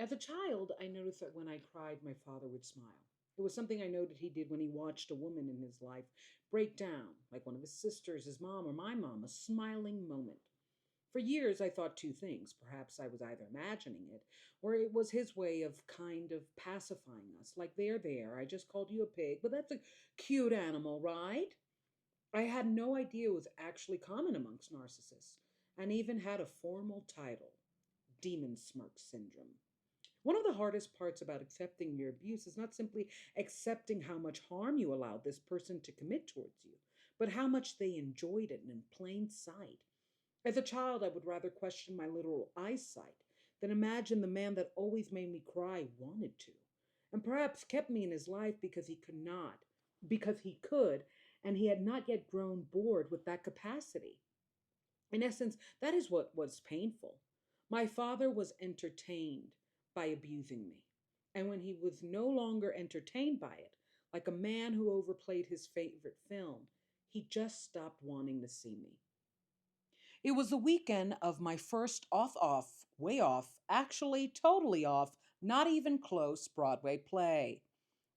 As a child, I noticed that when I cried, my father would smile. It was something I noted he did when he watched a woman in his life break down, like one of his sisters, his mom, or my mom, a smiling moment. For years, I thought two things. Perhaps I was either imagining it, or it was his way of kind of pacifying us. Like, there, I just called you a pig, but that's a cute animal, right? I had no idea it was actually common amongst narcissists, and even had a formal title: Demon Smirk Syndrome. One of the hardest parts about accepting your abuse is not simply accepting how much harm you allowed this person to commit towards you, but how much they enjoyed it in plain sight. As a child, I would rather question my literal eyesight than imagine the man that always made me cry wanted to, and perhaps kept me in his life because he could not, because he could, and he had not yet grown bored with that capacity. In essence, that is what was painful. My father was entertained by abusing me. And when he was no longer entertained by it, like a man who overplayed his favorite film, he just stopped wanting to see me. It was the weekend of my first off, way off, actually totally off, not even close Broadway play.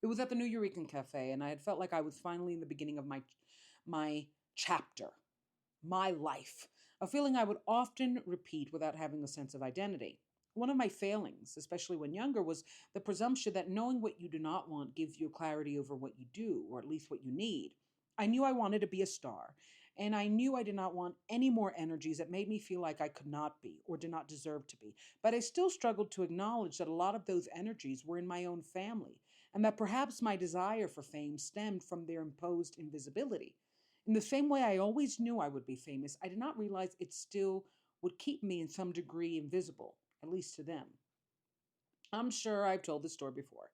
It was at the New Eurekan Cafe, and I had felt like I was finally in the beginning of my chapter, my life, a feeling I would often repeat without having a sense of identity. One of my failings, especially when younger, was the presumption that knowing what you do not want gives you clarity over what you do, or at least what you need. I knew I wanted to be a star, and I knew I did not want any more energies that made me feel like I could not be or did not deserve to be. But I still struggled to acknowledge that a lot of those energies were in my own family, and that perhaps my desire for fame stemmed from their imposed invisibility. In the same way I always knew I would be famous, I did not realize it still would keep me in some degree invisible, at least to them. I'm sure I've told this story before.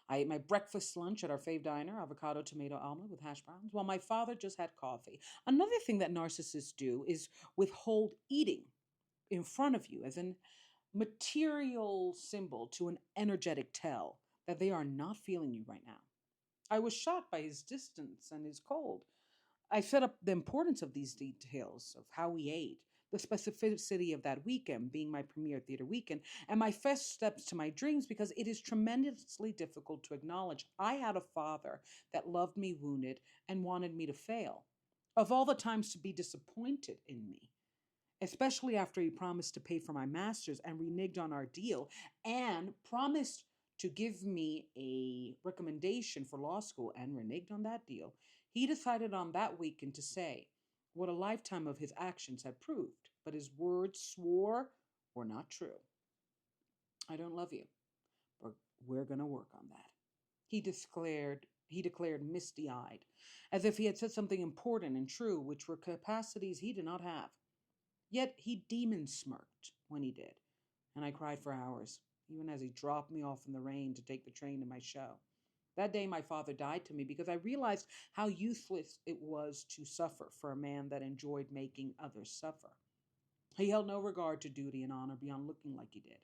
I ate my breakfast lunch at our fave diner, avocado tomato omelet with hash browns, while my father just had coffee. Another thing that narcissists do is withhold eating in front of you as an material symbol to an energetic tell that they are not feeling you right now. I was shocked by his distance and his cold. I set up the importance of these details of how we ate, the specificity of that weekend being my premiere theater weekend, and my first steps to my dreams because it is tremendously difficult to acknowledge I had a father that loved me wounded and wanted me to fail. Of all the times to be disappointed in me, especially after he promised to pay for my master's and reneged on our deal and promised to give me a recommendation for law school and reneged on that deal, he decided on that weekend to say what a lifetime of his actions had proved, but his words swore were not true. I don't love you, but we're going to work on that. He declared misty-eyed, as if he had said something important and true, which were capacities he did not have. Yet he demon smirked when he did, and I cried for hours, even as he dropped me off in the rain to take the train to my show. That day, my father died to me because I realized how useless it was to suffer for a man that enjoyed making others suffer. He held no regard to duty and honor beyond looking like he did,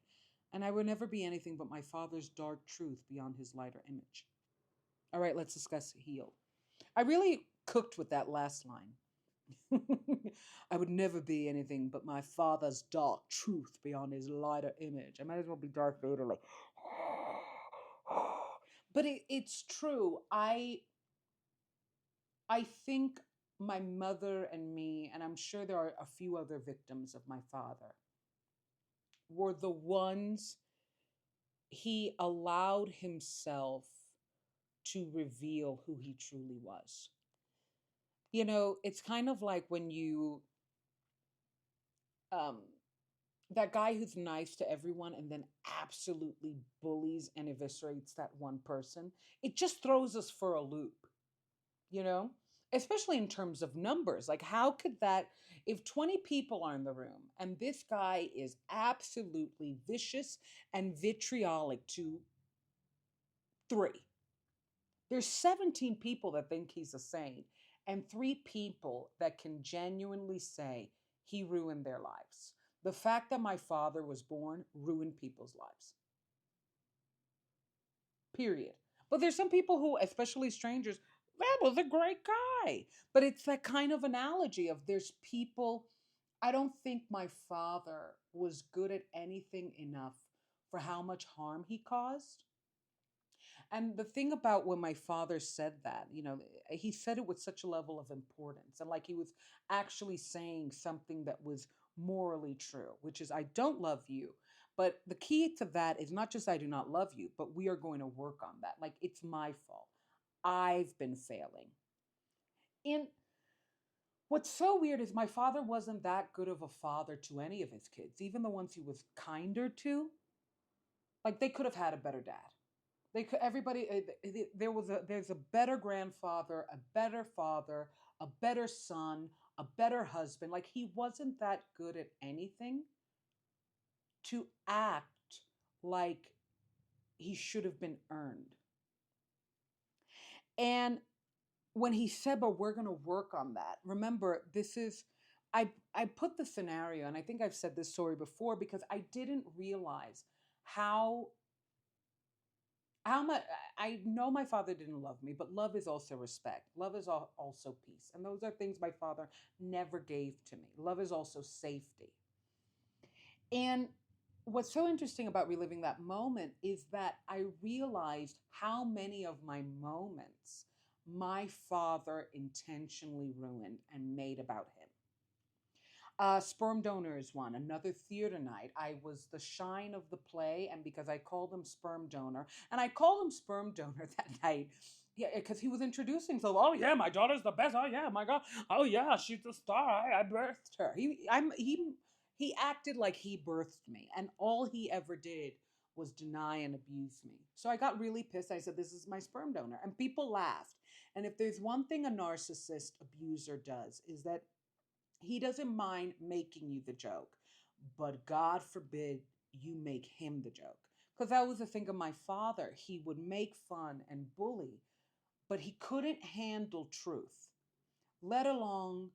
and I would never be anything but my father's dark truth beyond his lighter image. All right, let's discuss heal. I really cooked with that last line. I would never be anything but my father's dark truth beyond his lighter image. I might as well be Darth Vader, like, but it's true. I think my mother and me, and I'm sure there are a few other victims of my father, were the ones he allowed himself to reveal who he truly was. It's kind of like when you um that guy who's nice to everyone and then absolutely bullies and eviscerates that one person. It just throws us for a loop, you know? Especially in terms of numbers. Like, how could that, if 20 people are in the room and this guy is absolutely vicious and vitriolic to three, there's 17 people that think he's a saint and three people that can genuinely say he ruined their lives. The fact that my father was born ruined people's lives. Period. But there's some people who, especially strangers, that was a great guy. But it's that kind of analogy of there's people, I don't think my father was good at anything enough for how much harm he caused. And the thing about when my father said that, he said it with such a level of importance and like he was actually saying something that was morally true, which is, I don't love you. But the key to that is not just I do not love you, but we are going to work on that. Like, it's my fault. I've been failing. And what's so weird is my father wasn't that good of a father to any of his kids, even the ones he was kinder to. Like, they could have had a better dad. They could, everybody, there's a better grandfather, a better father, a better son, a better husband. Like, he wasn't that good at anything to act like he should have been earned. And when he said, but we're going to work on that, remember, this is, I put the scenario, and I think I've said this story before because I didn't realize how much. I know my father didn't love me, but love is also respect. Love is also peace. And those are things my father never gave to me. Love is also safety. And what's so interesting about reliving that moment is that I realized how many of my moments my father intentionally ruined and made about him. Sperm donor is one. Another theater night. I was the shine of the play, and because I called him sperm donor, and I called him sperm donor that night, yeah, because he was introducing. So, oh yeah, my daughter's the best. Oh yeah, my God. Oh yeah, she's the star. I birthed her. He acted like he birthed me, and all he ever did was deny and abuse me. So I got really pissed. I said, "This is my sperm donor," and people laughed. And if there's one thing a narcissist abuser does, is that he doesn't mind making you the joke, but God forbid you make him the joke. Because that was the thing of my father. He would make fun and bully, but he couldn't handle truth, let alone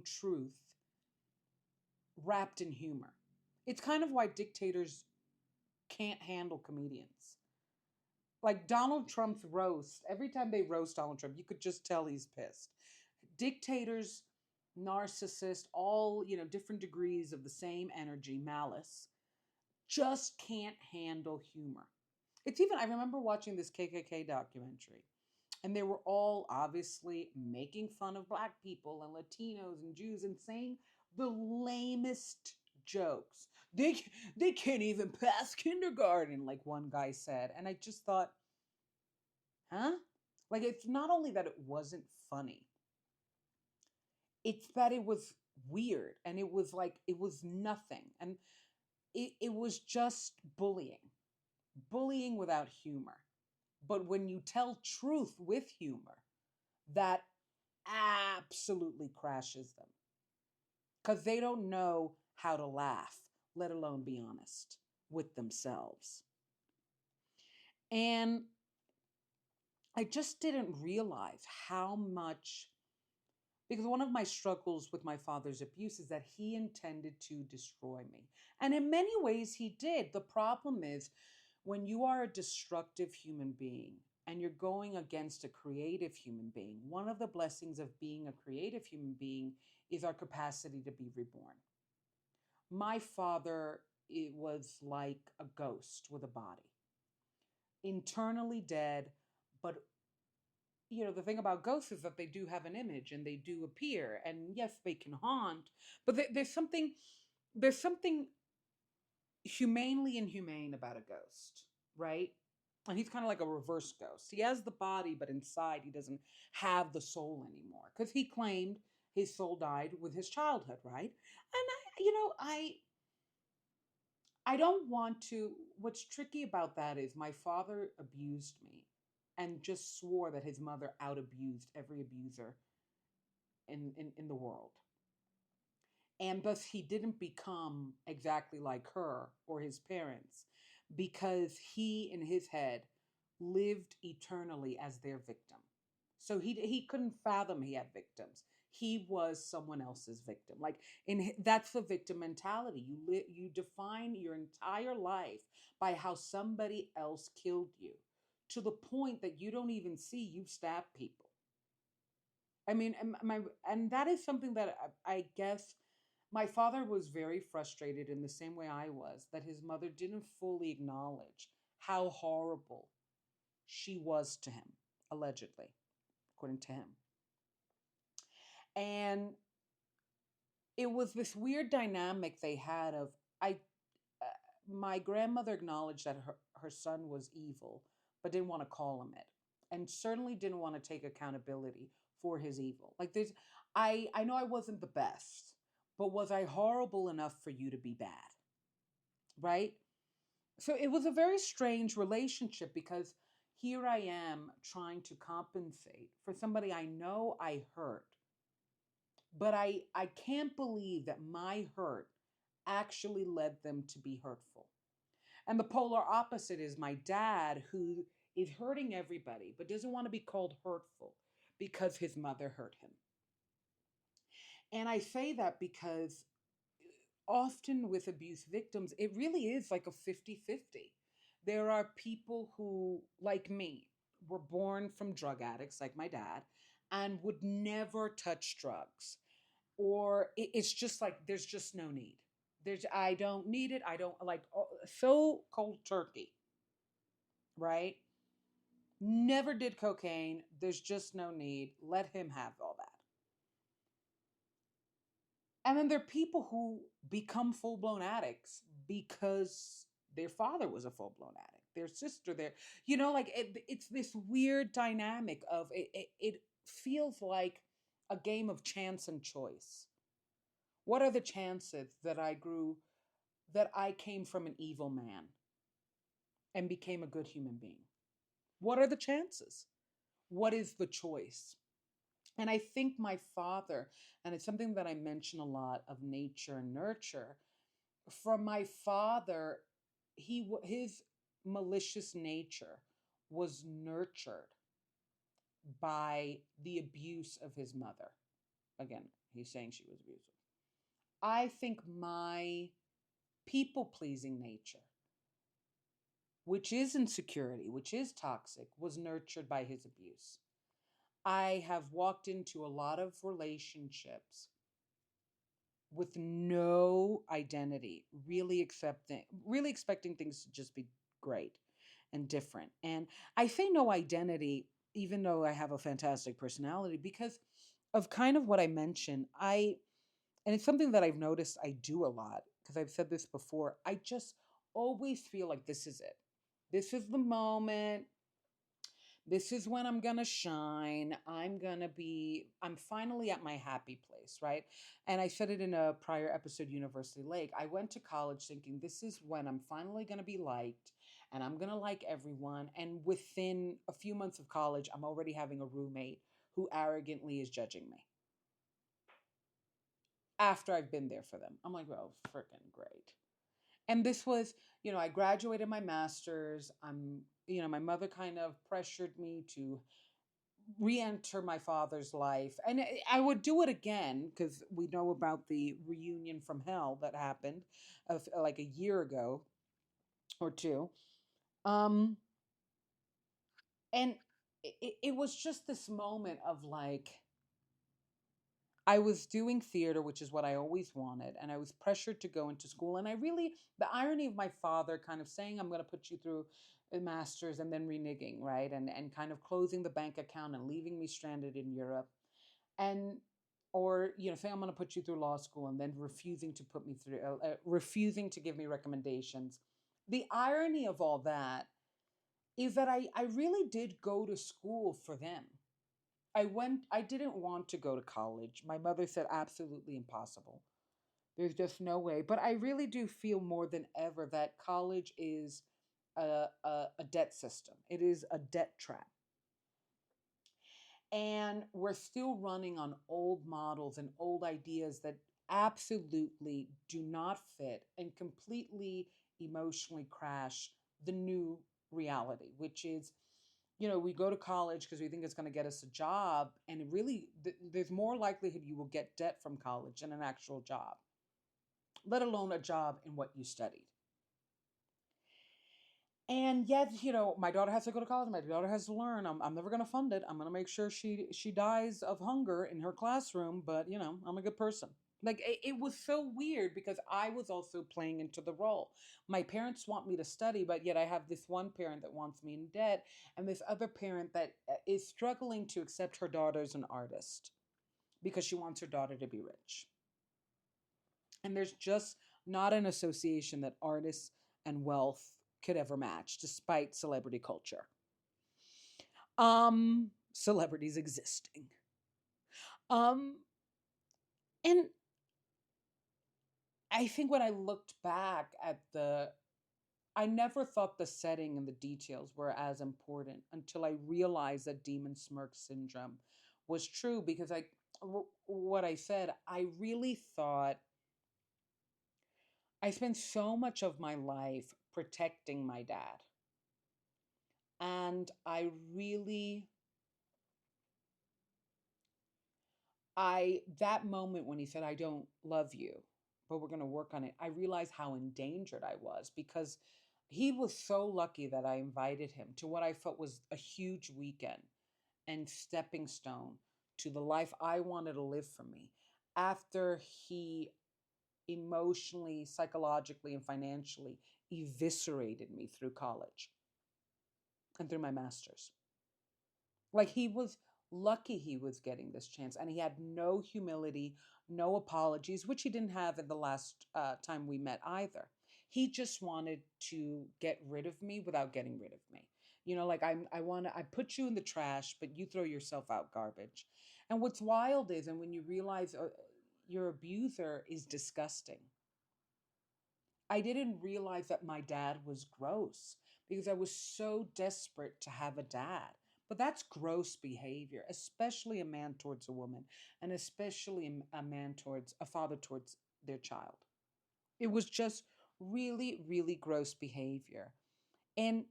truth wrapped in humor. It's kind of why dictators can't handle comedians. Like Donald Trump's roast, every time they roast Donald Trump, you could just tell he's pissed. Dictators, narcissists, all, different degrees of the same energy, malice, just can't handle humor. It's even, I remember watching this KKK documentary, and they were all obviously making fun of Black people and Latinos and Jews and saying the lamest jokes. They can't even pass kindergarten, like one guy said. And I just thought, huh? Like, it's not only that it wasn't funny, it's that it was weird, and it was like it was nothing, and it was just bullying without humor. But when you tell truth with humor, that absolutely crashes them, because they don't know how to laugh, let alone be honest with themselves. And I just didn't realize how much, because one of my struggles with my father's abuse is that he intended to destroy me. And in many ways, he did. The problem is when you are a destructive human being and you're going against a creative human being, one of the blessings of being a creative human being is our capacity to be reborn. My father, it was like a ghost with a body, internally dead, but the thing about ghosts is that they do have an image and they do appear, and yes, they can haunt, but there's something humanely inhumane about a ghost, right? And he's kind of like a reverse ghost. He has the body, but inside he doesn't have the soul anymore, because he claimed his soul died with his childhood, right? And I don't want to. What's tricky about that is my father abused me and just swore that his mother out abused every abuser in the world. And thus he didn't become exactly like her or his parents, because he, in his head, lived eternally as their victim. So he couldn't fathom he had victims. He was someone else's victim. Like, that's the victim mentality. You define your entire life by how somebody else killed you, to the point that you don't even see you've stabbed people. I mean, and that is something that I guess My father was very frustrated in the same way I was that his mother didn't fully acknowledge how horrible she was to him, allegedly, according to him. And it was this weird dynamic they had of I uh, my grandmother acknowledged that her son was evil, but didn't want to call him it, and certainly didn't want to take accountability for his evil. Like there's, I know I wasn't the best, but was I horrible enough for you to be bad, right? So it was a very strange relationship because here I am trying to compensate for somebody I know I hurt, but I can't believe that my hurt actually led them to be hurtful. And the polar opposite is my dad, who is hurting everybody, but doesn't want to be called hurtful because his mother hurt him. And I say that because often with abuse victims, it really is like a 50-50. There are people who, like me, were born from drug addicts, like my dad, and would never touch drugs. Or it's just like, there's just no need. I don't need it. I don't like, so cold turkey, right? Never did cocaine. There's just no need. Let him have all that. And then there are people who become full blown addicts because their father was a full blown addict, their sister, like it's this weird dynamic of it feels like a game of chance and choice. What are the chances that I came from an evil man and became a good human being? What are the chances? What is the choice? And I think my father, and it's something that I mention a lot of nature and nurture, from my father, his malicious nature was nurtured by the abuse of his mother. Again, he's saying she was abusive. I think my people pleasing nature, which is insecurity, which is toxic, was nurtured by his abuse. I have walked into a lot of relationships with no identity, really expecting things to just be great and different. And I say no identity, even though I have a fantastic personality, because of kind of what I mentioned. And it's something that I've noticed I do a lot, because I've said this before. I just always feel like this is it. This is the moment. This is when I'm gonna shine. I'm finally at my happy place, right? And I said it in a prior episode, University Lake. I went to college thinking this is when I'm finally gonna be liked and I'm gonna like everyone. And within a few months of college, I'm already having a roommate who arrogantly is judging me after I've been there for them. I'm like, well, freaking great. And this was, I graduated my master's. My mother kind of pressured me to re-enter my father's life, and I would do it again because we know about the reunion from hell that happened of like a year ago or two. um and it was just this moment of like, I was doing theater, which is what I always wanted, and I was pressured to go into school. And the irony of my father kind of saying, I'm going to put you through a master's and then reneging, right? And kind of closing the bank account and leaving me stranded in Europe. And, or, saying, I'm going to put you through law school and then refusing to give me recommendations. The irony of all that is that I really did go to school for them. I didn't want to go to college. My mother said absolutely impossible. There's just no way. But I really do feel more than ever that college is a debt system. It is a debt trap. And we're still running on old models and old ideas that absolutely do not fit and completely emotionally crash the new reality, which is, we go to college because we think it's going to get us a job. And it really, there's more likelihood you will get debt from college than an actual job, let alone a job in what you studied. And yet, my daughter has to go to college. My daughter has to learn. I'm never going to fund it. I'm going to make sure she dies of hunger in her classroom. But, I'm a good person. Like it was so weird because I was also playing into the role. My parents want me to study, but yet I have this one parent that wants me in debt, and this other parent that is struggling to accept her daughter as an artist because she wants her daughter to be rich. And there's just not an association that artists and wealth could ever match, despite celebrity culture. Celebrities existing. Um, and I think when I looked back at I never thought the setting and the details were as important until I realized that Demon Smirk syndrome was true because what I said, I really thought I spent so much of my life protecting my dad. And that moment when he said, I don't love you, but we're going to work on it, I realized how endangered I was because he was so lucky that I invited him to what I felt was a huge weekend and stepping stone to the life I wanted to live for me after he emotionally, psychologically, and financially eviscerated me through college and through my master's. Like he was lucky he was getting this chance, and he had no humility, no apologies, which he didn't have in the last time we met either. He just wanted to get rid of me without getting rid of me. You know, like I put you in the trash, but you throw yourself out garbage. And what's wild is, and when you realize your abuser is disgusting, I didn't realize that my dad was gross because I was so desperate to have a dad. But that's gross behavior, especially a man towards a woman, and especially a man towards a father towards their child. It was just really, really gross behavior. And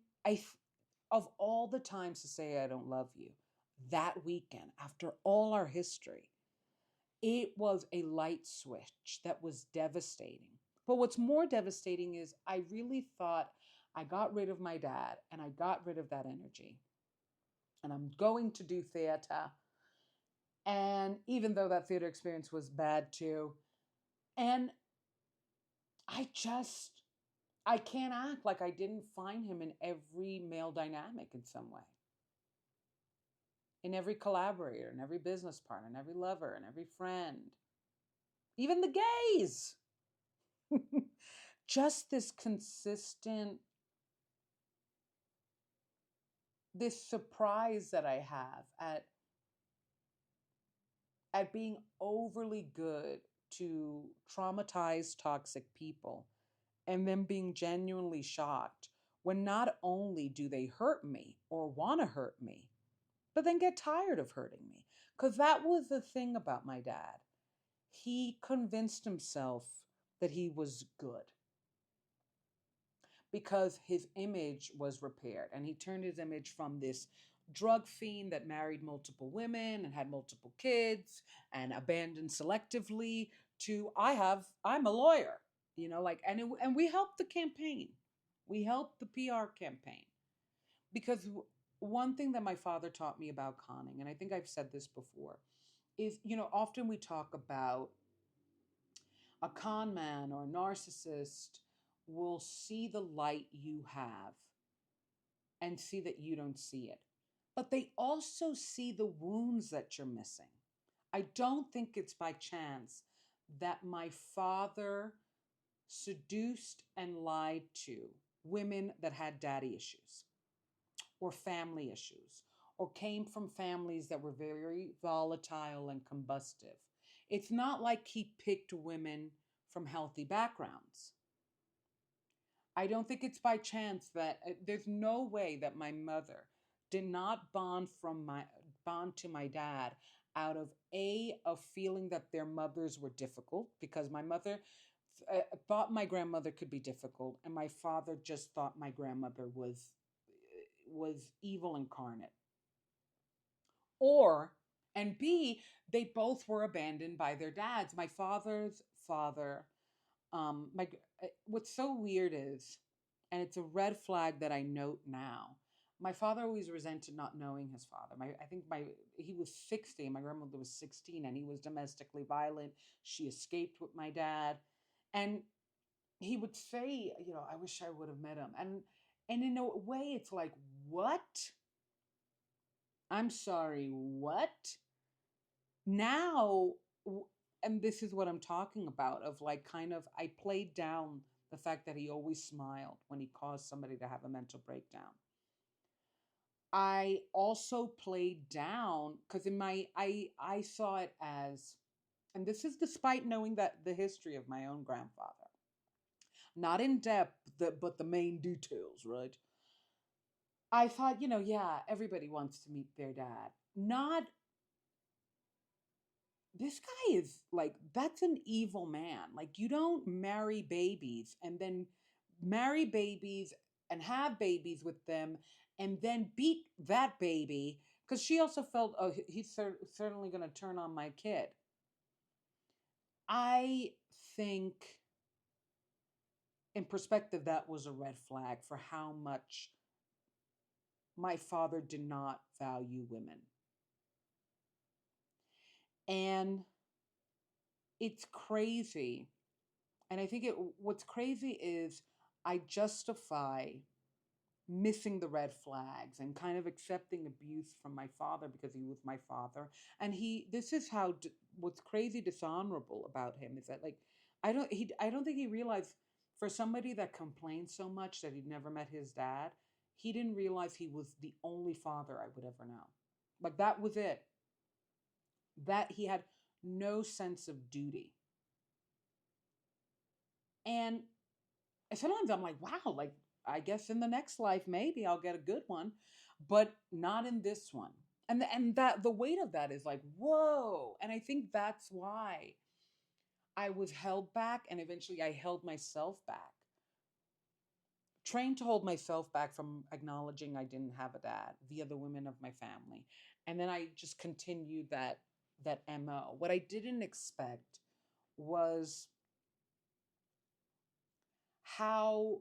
of all the times to say I don't love you, that weekend, after all our history, it was a light switch that was devastating. But what's more devastating is I really thought I got rid of my dad and I got rid of that energy. And I'm going to do theater. And even though that theater experience was bad too, and I just, I can't act like I didn't find him in every male dynamic in some way, in every collaborator, in every business partner, in every lover, in every friend, even the gays. Just this consistent, this surprise that I have at being overly good to traumatize toxic people and then being genuinely shocked when not only do they hurt me or want to hurt me, but then get tired of hurting me. Because that was the thing about my dad. He convinced himself that he was good because his image was repaired. And he turned his image from this drug fiend that married multiple women and had multiple kids and abandoned selectively to I'm a lawyer, you know, like, and we helped the campaign. We helped the PR campaign because one thing that my father taught me about conning, and I think I've said this before, is, you know, often we talk about a con man or a narcissist will see the light you have and see that you don't see it. But they also see the wounds that you're missing. I don't think it's by chance that my father seduced and lied to women that had daddy issues or family issues or came from families that were very volatile and combustive. It's not like he picked women from healthy backgrounds. I don't think it's by chance that there's no way that my mother did not bond to my dad out of a feeling that their mothers were difficult because my mother thought my grandmother could be difficult and my father just thought my grandmother was evil incarnate, or and b they both were abandoned by their dads. My father's father, what's so weird is, and it's a red flag that I note now, My father always resented not knowing his father. I think he was 60, my grandmother was 16, and he was domestically violent. She escaped with my dad. And he would say, I wish I would have met him. And in a way it's like, what? I'm sorry, what? Now, and this is what I'm talking about, of like, kind of, I played down the fact that he always smiled when he caused somebody to have a mental breakdown. I also played down because in my I saw it as, and this is despite knowing that the history of my own grandfather, not in depth, but the main details, right? I thought, yeah, everybody wants to meet their dad. Not, this guy is like, that's an evil man. Like, you don't marry babies and then marry babies and have babies with them and then beat that baby, because she also felt, oh, he's certainly going to turn on my kid. I think, in perspective, that was a red flag for how much my father did not value women. And it's crazy. And I think what's crazy is I justify missing the red flags and kind of accepting abuse from my father because he was my father. And this is how, what's crazy dishonorable about him is that, like, I don't think he realized, for somebody that complained so much that he'd never met his dad, he didn't realize he was the only father I would ever know. Like, that was it. That he had no sense of duty. And sometimes I'm like, wow, like, I guess in the next life maybe I'll get a good one, but not in this one. And that the weight of that is like, whoa. And I think that's why I was held back, and eventually I held myself back. Trained to hold myself back from acknowledging I didn't have a dad via the women of my family. And then I just continued that MO. What I didn't expect was how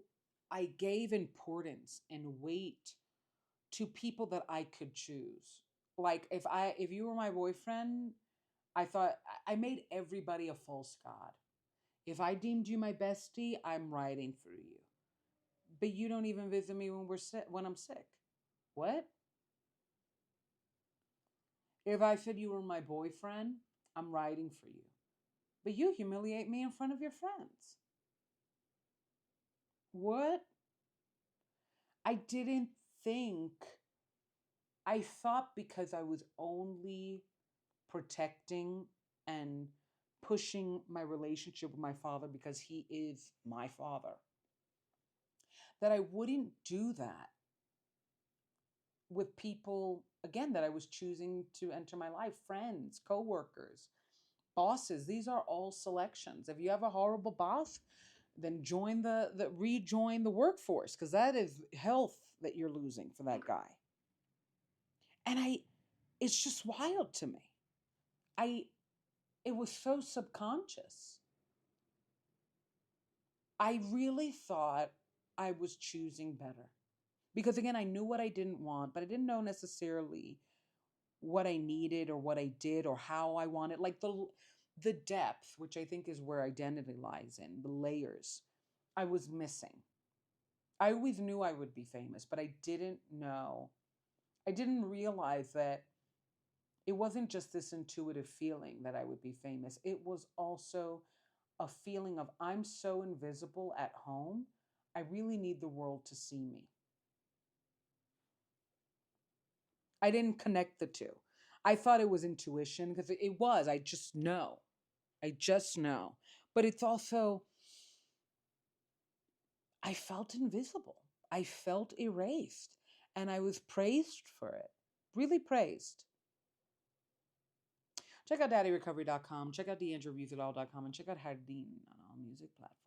I gave importance and weight to people that I could choose. Like, if you were my boyfriend, I thought I made everybody a false god. If I deemed you my bestie, I'm riding for you. But you don't even visit me when I'm sick. What? If I said you were my boyfriend, I'm riding for you. But you humiliate me in front of your friends. What? I didn't think. I thought because I was only protecting and pushing my relationship with my father because he is my father, that I wouldn't do that with people, again, that I was choosing to enter my life, friends, coworkers, bosses. These are all selections. If you have a horrible boss, then rejoin the workforce, because that is health that you're losing for that guy. And it's just wild to me. It was so subconscious. I really thought I was choosing better. Because again, I knew what I didn't want, but I didn't know necessarily what I needed or what I did or how I wanted. Like the depth, which I think is where identity lies in, the layers, I was missing. I always knew I would be famous, but I didn't realize that it wasn't just this intuitive feeling that I would be famous. It was also a feeling of, I'm so invisible at home, I really need the world to see me. I didn't connect the two. I thought it was intuition because it was. I just know. I just know. But it's also, I felt invisible. I felt erased. And I was praised for it. Really praised. Check out daddyrecovery.com. Check out theandrewmusicall.com. And check out Hardin on all music platforms.